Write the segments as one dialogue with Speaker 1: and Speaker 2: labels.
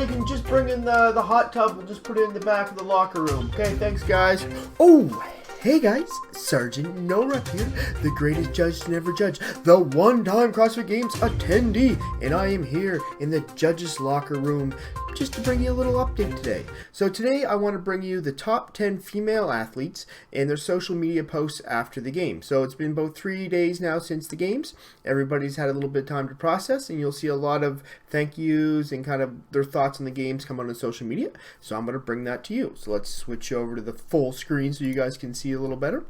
Speaker 1: you can just bring in the hot tub. We'll just put it in the back of the locker room. Okay, thanks, guys. Oh, hey guys, Sergeant Nora here, the greatest judge to never judge, the one-time CrossFit Games attendee, and I am here in the judges' locker room just to bring you a little update today. So today I want to bring you the top 10 female athletes and their social media posts after the game. So it's been about 3 days now since the games. Everybody's had a little bit of time to process, and you'll see a lot of thank yous and kind of their thoughts on the games come out on social media. So I'm going to bring that to you. So let's switch over to the full screen so you guys can see a little better.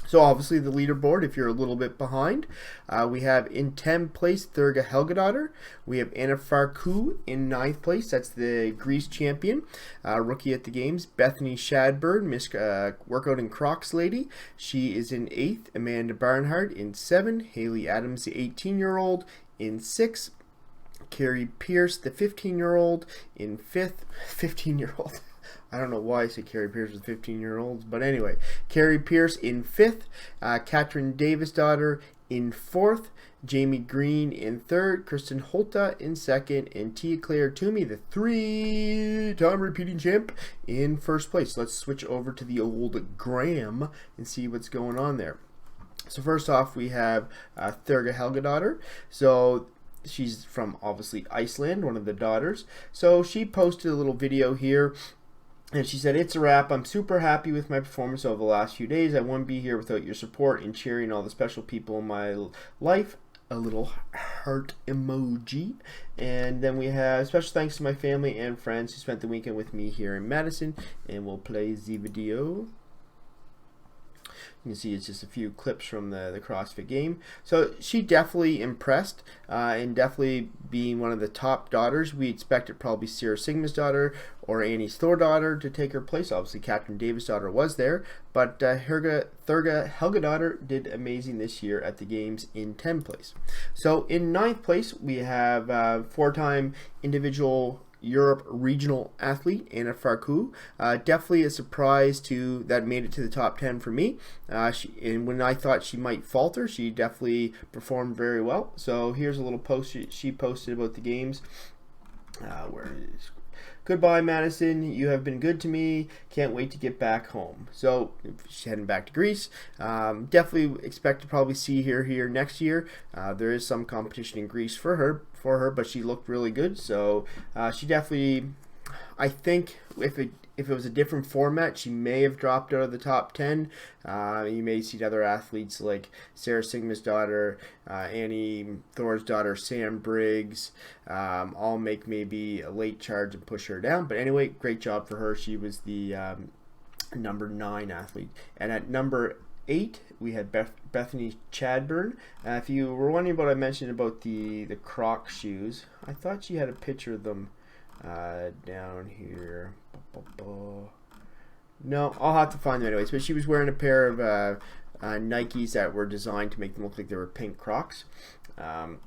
Speaker 1: So obviously the leaderboard, if you're a little bit behind, we have in 10th place Thurga Helgadottir. We have Anna Farku in 9th place. That's the Greece champion, rookie at the games. Bethany Shadburn, Miss Workout in Crocs lady. She is in 8th. Amanda Barnhart in 7th. Haley Adams, the 18-year-old, in 6th. Kerry Pierce, the 15-year-old, in 5th. 15-year-old. I don't know why I say Kerry Pierce was 15-year-olds, but anyway, Kerry Pierce in 5th, Katrin Davis-daughter in 4th, Jamie Green in 3rd, Kristen Holta in 2nd, and Tia Claire Toomey, the 3-time repeating champ, in 1st place. Let's switch over to the old Graham and see what's going on there. So first off, we have Thurga Helgadottir. So she's from, obviously, Iceland, one of the daughters. So she posted a little video here. And she said, "It's a wrap. I'm super happy with my performance over the last few days. I wouldn't be here without your support and cheering all the special people in my life." A little heart emoji. And then we have special thanks to my family and friends who spent the weekend with me here in Madison. And we'll play the video. You can see it's just a few clips from the CrossFit game. So she definitely impressed, and definitely being one of the top daughters. We expected probably Sarah Sigma's daughter or Annie's Thor daughter to take her place. Obviously, Katrin Davis' daughter was there, but Thurga Helgadottir did amazing this year at the games in 10th place. So in 9th place, we have 4-time individual Europe regional athlete Anna Farku. Definitely a surprise that made it to the top 10 for me. And when I thought she might falter, she definitely performed very well. So here's a little post she posted about the games. Where is "Goodbye, Madison. You have been good to me. Can't wait to get back home." So she's heading back to Greece. Definitely expect to probably see her here next year. There is some competition in Greece for her, but she looked really good. So she definitely, I think if it was a different format, she may have dropped out of the top 10. You may see other athletes like Sarah Sigma's daughter, Annie Thor's daughter, Sam Briggs, all make maybe a late charge and push her down. But anyway, great job for her. She was the number 9 athlete. And at number 8, we had Bethany Shadburn. If you were wondering what I mentioned about the Croc shoes, I thought she had a picture of them down here. No, I'll have to find them anyways. But she was wearing a pair of Nikes that were designed to make them look like they were pink Crocs. And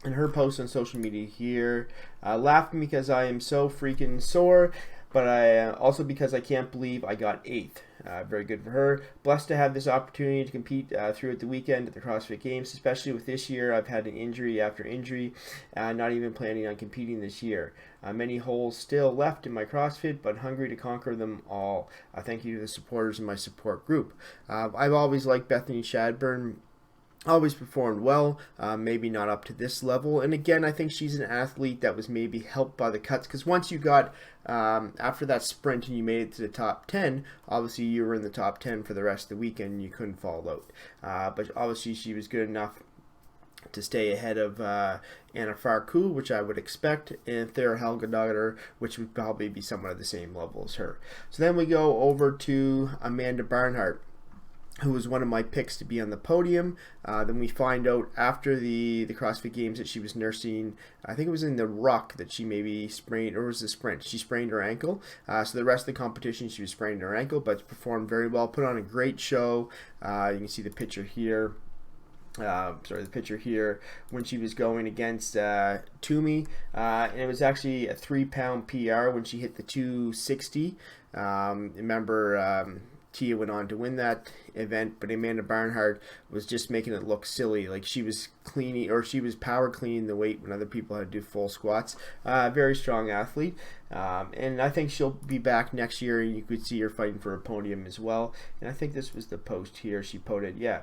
Speaker 1: her post on social media here, laughing because I am so freaking sore, but I also because I can't believe I got 8th. Very good for her. Blessed to have this opportunity to compete throughout the weekend at the CrossFit Games, especially with this year. I've had an injury after injury, not even planning on competing this year. Many holes still left in my CrossFit, but hungry to conquer them all. Thank you to the supporters in my support group. I've always liked Bethany Shadburn. Always performed well, maybe not up to this level. And again, I think she's an athlete that was maybe helped by the cuts, because once you got, after that sprint and you made it to the top 10, obviously you were in the top 10 for the rest of the weekend and you couldn't fall out. But obviously she was good enough to stay ahead of Anna Farku, which I would expect, and Thurga Helgadottir, which would probably be somewhat at the same level as her. So then we go over to Amanda Barnhart, who was one of my picks to be on the podium. Then we find out after the CrossFit Games that she was nursing, I think it was in the ruck that she maybe sprained, or was the sprint, she sprained her ankle. So the rest of the competition she was spraining her ankle, but performed very well, put on a great show. You can see the picture here. The picture here when she was going against Toomey, and it was actually a 3-pound PR when she hit the 260. Remember, Tia went on to win that event, but Amanda Barnhart was just making it look silly, like she was cleaning, or she was power cleaning the weight when other people had to do full squats. Very strong athlete, and I think she'll be back next year, and you could see her fighting for a podium as well. And I think this was the post here she posted. Yeah.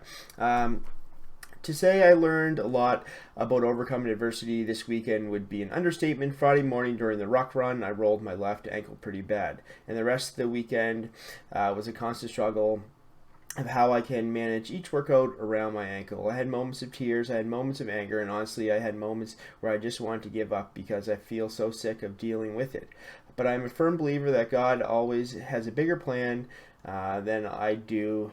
Speaker 1: To say I learned a lot about overcoming adversity this weekend would be an understatement. Friday morning during the ruck run, I rolled my left ankle pretty bad, and the rest of the weekend was a constant struggle of how I can manage each workout around my ankle. I had moments of tears, I had moments of anger, and honestly I had moments where I just wanted to give up because I feel so sick of dealing with it. But I'm a firm believer that God always has a bigger plan than I do,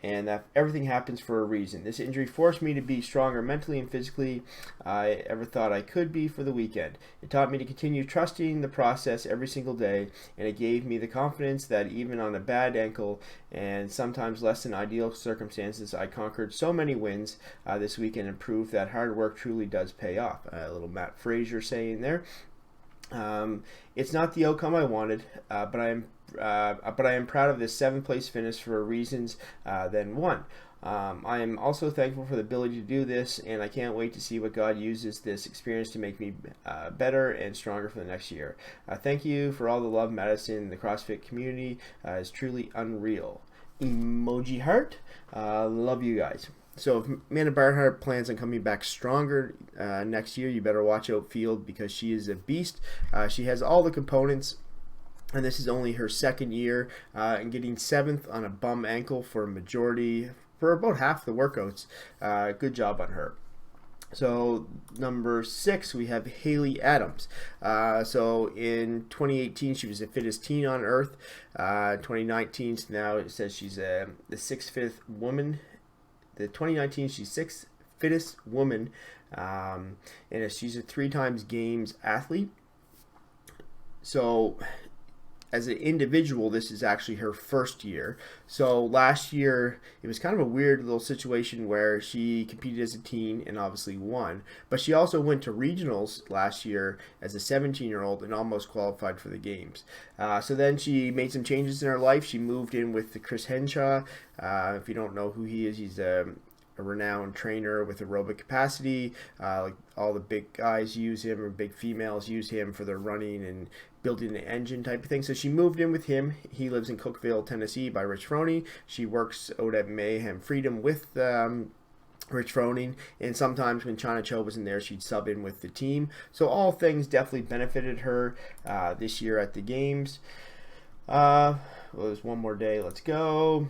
Speaker 1: and that everything happens for a reason. This injury forced me to be stronger mentally and physically I ever thought I could be for the weekend. It taught me to continue trusting the process every single day, and it gave me the confidence that even on a bad ankle and sometimes less than ideal circumstances, I conquered so many wins this weekend and proved that hard work truly does pay off. A little Matt Frazier saying there. It's not the outcome I wanted, but I am proud of this 7th place finish for reasons than one. I am also thankful for the ability to do this, and I can't wait to see what God uses this experience to make me better and stronger for the next year. Thank you for all the love, Madison. The CrossFit community is truly unreal. Emoji heart. Love you guys. So if Amanda Barnhart plans on coming back stronger next year, you better watch out field, because she is a beast. She has all the components, and this is only her 2nd year, and getting 7th on a bum ankle for about half the workouts. Good job on her. So number 6, we have Haley Adams. So in 2018, she was the fittest teen on earth. 2019, so now it says she's the 6th fittest woman. The 2019, she's 6th fittest woman, and she's a 3 times games athlete. So as an individual, this is actually her 1st year. So last year, it was kind of a weird little situation where she competed as a teen and obviously won. But she also went to regionals last year as a 17-year-old and almost qualified for the games. So then she made some changes in her life. She moved in with Chris Henshaw. If you don't know who he is, he's a renowned trainer with aerobic capacity. Like all the big guys use him, or big females use him for their running and building the engine type of thing. So she moved in with him. He lives in Cookeville, Tennessee by Rich Froney. She works out at Mayhem Freedom with Rich Froning, and sometimes when China Cho was in there, she'd sub in with the team. So all things definitely benefited her this year at the games. Well, there's one more day. Let's go.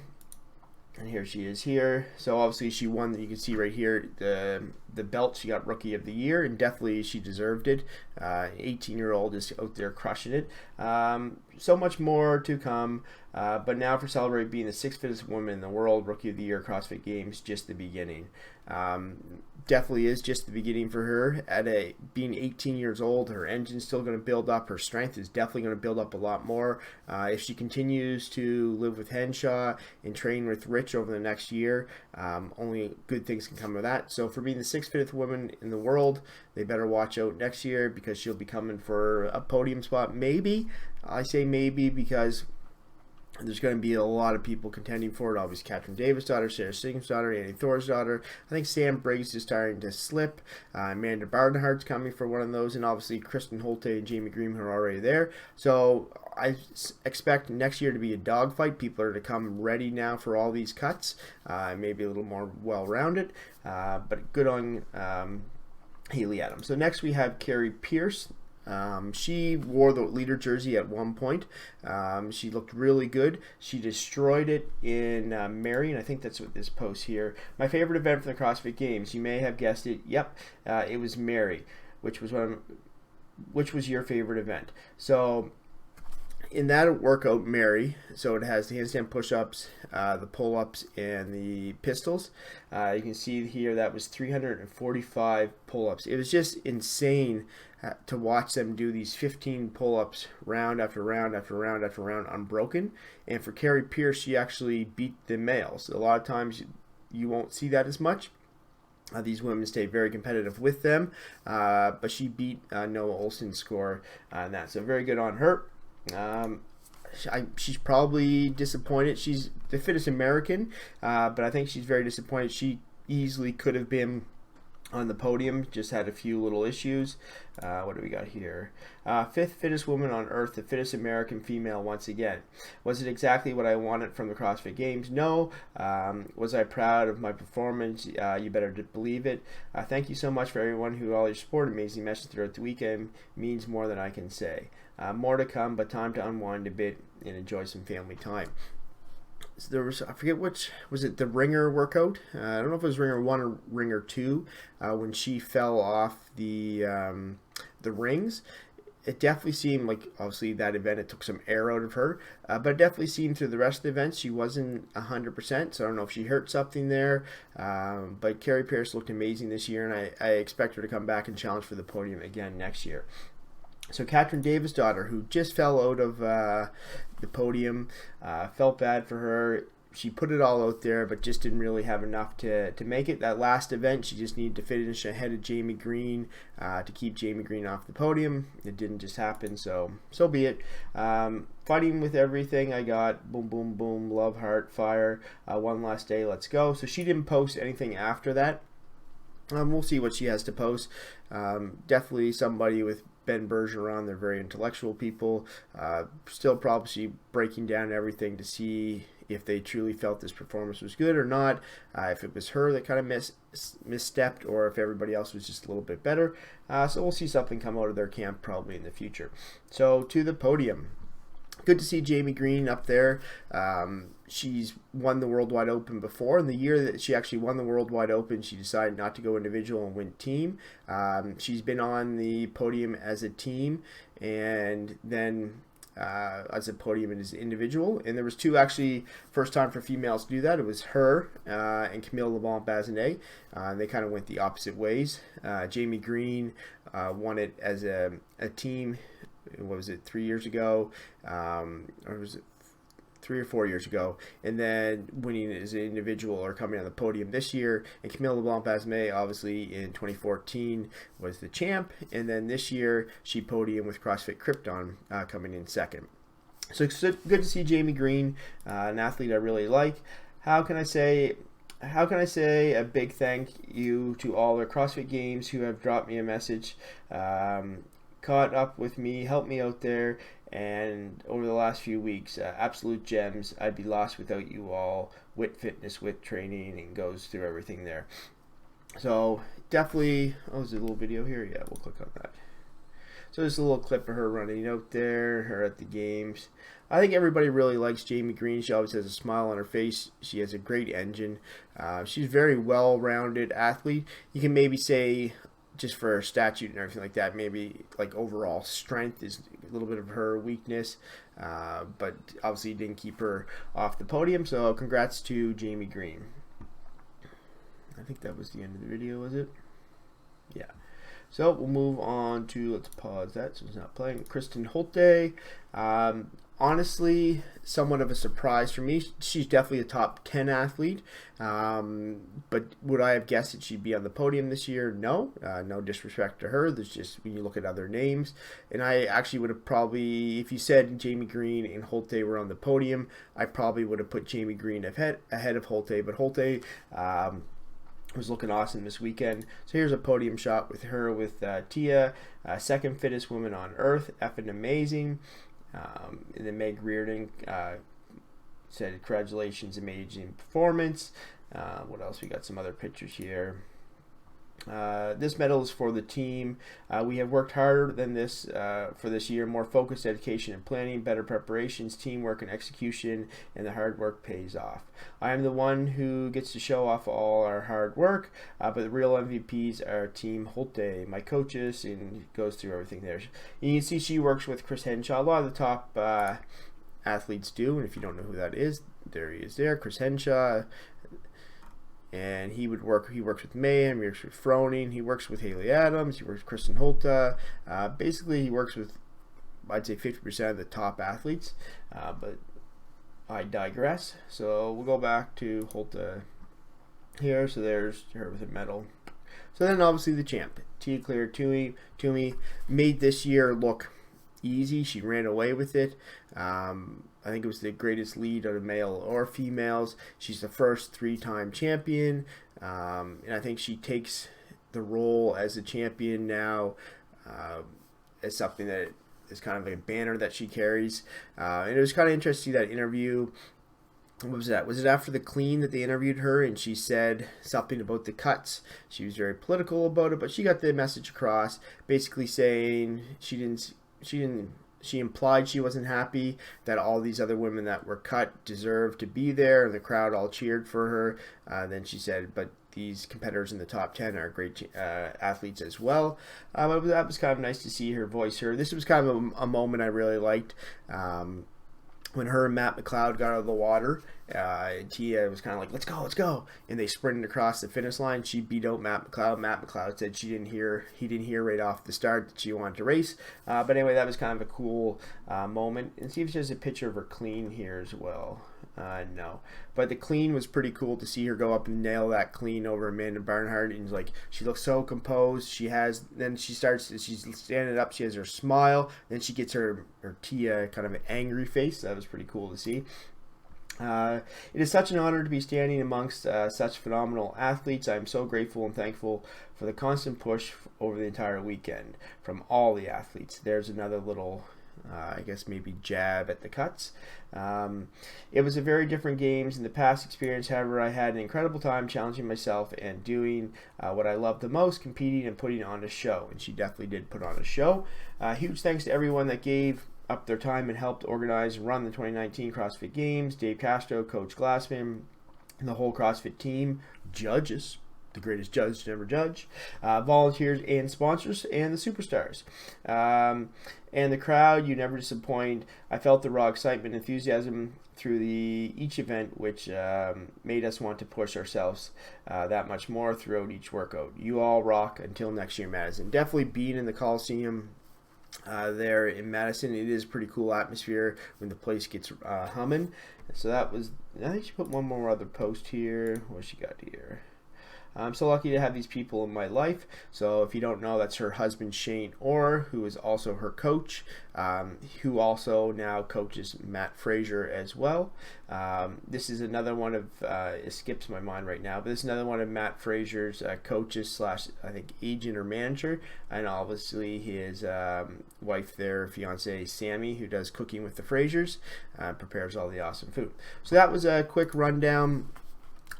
Speaker 1: And here she is here. So obviously she won. You can see right here the belt. She got Rookie of the Year, and definitely she deserved it. 18-year-old is out there crushing it. So much more to come. But now for Celebrate being the 6th fittest woman in the world, Rookie of the Year, CrossFit Games, just the beginning. Definitely is just the beginning for her. Being 18 years old, her engine's still going to build up. Her strength is definitely going to build up a lot more. If she continues to live with Henshaw and train with Rich over the next year, only good things can come of that. So for being the 6th fittest woman in the world, they better watch out next year, because she'll be coming for a podium spot. Maybe. I say maybe because there's going to be a lot of people contending for it. Obviously, Catherine Davis' daughter, Sarah Singham's daughter, Annie Thor's daughter. I think Sam Briggs is starting to slip. Amanda Barnhart's coming for one of those. And obviously, Kristen Holt and Jamie Green are already there. So I expect next year to be a dogfight. People are to come ready now for all these cuts. Maybe a little more well-rounded. But good on Haley Adams. So next we have Kerry Pierce. She wore the leader jersey at one point. She looked really good. She destroyed it in Marion. I think that's what this post here. My favorite event for the CrossFit Games. You may have guessed it. Yep, it was Mary, which was your favorite event. So in that workout, Mary, so it has the handstand push-ups, the pull-ups, and the pistols. You can see here that was 345 pull-ups. It was just insane to watch them do these 15 pull-ups round after round after round after round unbroken. And for Kerry Pierce, she actually beat the males. A lot of times you won't see that as much. These women stay very competitive with them, but she beat Noah Olson's score on that. So very good on her. she's probably disappointed. She's the fittest American, but I think she's very disappointed. She easily could have been on the podium, just had a few little issues. What do we got here? Fifth fittest woman on earth, the fittest American female once again. Was it exactly what I wanted from the CrossFit Games? No. Was I proud of my performance? You better believe it. Thank you so much for everyone who all your support. Amazing message throughout the weekend. Means more than I can say. More to come, but time to unwind a bit and enjoy some family time. So there was, I forget which, was it the ringer workout? I don't know if it was ringer 1 or ringer 2 when she fell off the rings. It definitely seemed like, obviously that event, it took some air out of her, but it definitely seemed through the rest of the events she wasn't 100%, so I don't know if she hurt something there, but Kerry Pierce looked amazing this year, and I expect her to come back and challenge for the podium again next year. So Katrin Davis' daughter, who just fell out of the podium, felt bad for her. She put it all out there, but just didn't really have enough to make it. That last event, she just needed to finish ahead of Jamie Green to keep Jamie Green off the podium. It didn't just happen, so be it. Fighting with everything I got. Boom, boom, boom. Love, heart, fire. One last day. Let's go. So she didn't post anything after that. We'll see what she has to post. Definitely somebody with Ben Bergeron. They're very intellectual people. Still probably breaking down everything to see if they truly felt this performance was good or not, if it was her that kind of misstepped, or if everybody else was just a little bit better. So we'll see something come out of their camp probably in the future. So to the podium. Good to see Jamie Green up there. She's won the Worldwide Open before. In the year that she actually won the Worldwide Open, she decided not to go individual and went team. She's been on the podium as a team, and then as a podium as an individual. And there was two actually first time for females to do that. It was her and Camille Leblanc-Bazinet. They kind of went the opposite ways. Jamie Green won it as a team. What was it, 3 years ago, or was it 3 or 4 years ago, and then winning as an individual or coming on the podium this year. And Camille Leblanc-Bazinet, obviously in 2014, was the champ, and then this year she podiumed with CrossFit Krypton coming in second. So it's good to see Jamie Green, an athlete I really like. How can I say a big thank you to all the CrossFit Games who have dropped me a message, caught up with me, helped me out there, and over the last few weeks, absolute gems. I'd be lost without you all. Wit Fitness, Wit Training, and goes through everything there. So definitely, there's a little video here. Yeah, we'll click on that. So there's a little clip of her running out there, her at the games. I think everybody really likes Jamie Green. She always has a smile on her face. She has a great engine. She's a very well-rounded athlete. You can maybe say, just for her statute and everything like that, maybe like overall strength is a little bit of her weakness, but obviously didn't keep her off the podium. So congrats to Jamie Green. I think that was the end of the video, was it? Yeah. So we'll move on to, let's pause that so it's not playing. Kristen Holt. Honestly, somewhat of a surprise for me. She's definitely a top 10 athlete, but would I have guessed that she'd be on the podium this year? No. No disrespect to her. There's just, when you look at other names, and I actually would have probably, if you said Jamie Green and Holt were on the podium, I probably would have put Jamie Green ahead of Holt, but Holt was looking awesome this weekend. So here's a podium shot with her with Tia, second fittest woman on earth, effing amazing. And then Meg Reardon said, congratulations, amazing performance. What else? We got some other pictures here. This medal is for the team. We have worked harder than this for this year. More focused dedication and planning, better preparations, teamwork and execution, and the hard work pays off. I am the one who gets to show off all our hard work, but the real MVPs are Team Holte, my coaches, and goes through everything there. And you can see she works with Chris Henshaw. A lot of the top athletes do, and if you don't know who that is, there he is there, Chris Henshaw. And he works with Mayhem, he works with Froning, he works with Haley Adams, he works with Kristen Holta. Basically, he works with, I'd say, 50% of the top athletes. But I digress. So we'll go back to Holta here. So there's her with a medal. So then obviously the champ, Tia Claire Toomey, made this year look easy. She ran away with it. I think it was the greatest lead out of male or females. She's the first 3-time champion, and I think she takes the role as a champion now as something that is kind of like a banner that she carries. And it was kind of interesting to see that interview. What was that? Was it after the clean that they interviewed her and she said something about the cuts? She was very political about it, but she got the message across, basically saying she implied she wasn't happy that all these other women that were cut deserved to be there, and the crowd all cheered for her. Then she said, but these competitors in the top 10 are great athletes as well. But that was kind of nice to see her voice her. This was kind of a moment I really liked. When her and Matt McLeod got out of the water, Tia was kind of like, let's go. And they sprinted across the finish line. She beat out Matt McLeod. Matt McLeod said he didn't hear right off the start that she wanted to race. But anyway, that was kind of a cool moment. And see if there's a picture of her clean here as well. No. But the clean was pretty cool to see her go up and nail that clean over Amanda Barnhart. And like, she looks so composed. She's standing up. She has her smile. Then she gets her Tia kind of an angry face. That was pretty cool to see. It is such an honor to be standing amongst such phenomenal athletes. I am so grateful and thankful for the constant push over the entire weekend from all the athletes. There's another little I guess maybe jab at the cuts. It was a very different games in the past experience. However, I had an incredible time challenging myself and doing what I love the most, competing and putting on a show. And she definitely did put on a show. Huge thanks to everyone that gave up their time and helped organize and run the 2019 CrossFit Games. Dave Castro, Coach Glassman, and the whole CrossFit team, judges, the greatest judge to ever judge, volunteers and sponsors, and the superstars. And the crowd, you never disappoint. I felt the raw excitement and enthusiasm through each event, which made us want to push ourselves that much more throughout each workout. You all rock. Until next year, Madison. Definitely being in the Coliseum there in Madison, it is a pretty cool atmosphere when the place gets humming. So that was, I think she put one more other post here. What she got here? I'm so lucky to have these people in my life. So if you don't know, that's her husband Shane Orr, who is also her coach, who also now coaches Matt Fraser as well. This is another one of, it skips my mind right now, but this is another one of Matt Fraser's coaches / I think agent or manager, and obviously his wife there, fiance Sammy, who does cooking with the Frasers, prepares all the awesome food. So that was a quick rundown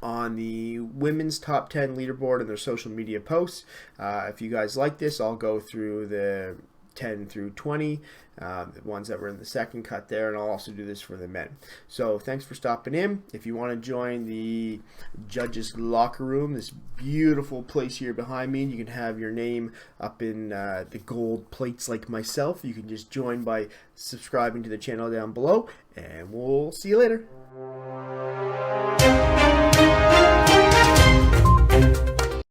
Speaker 1: on the women's top 10 leaderboard and their social media posts. If you guys like this, I'll go through the 10 through 20, the ones that were in the second cut there, and I'll also do this for the men. So thanks for stopping in. If you want to join the judges locker room, this beautiful place here behind me, you can have your name up in the gold plates like myself. You can just join by subscribing to the channel down below, and we'll see you later.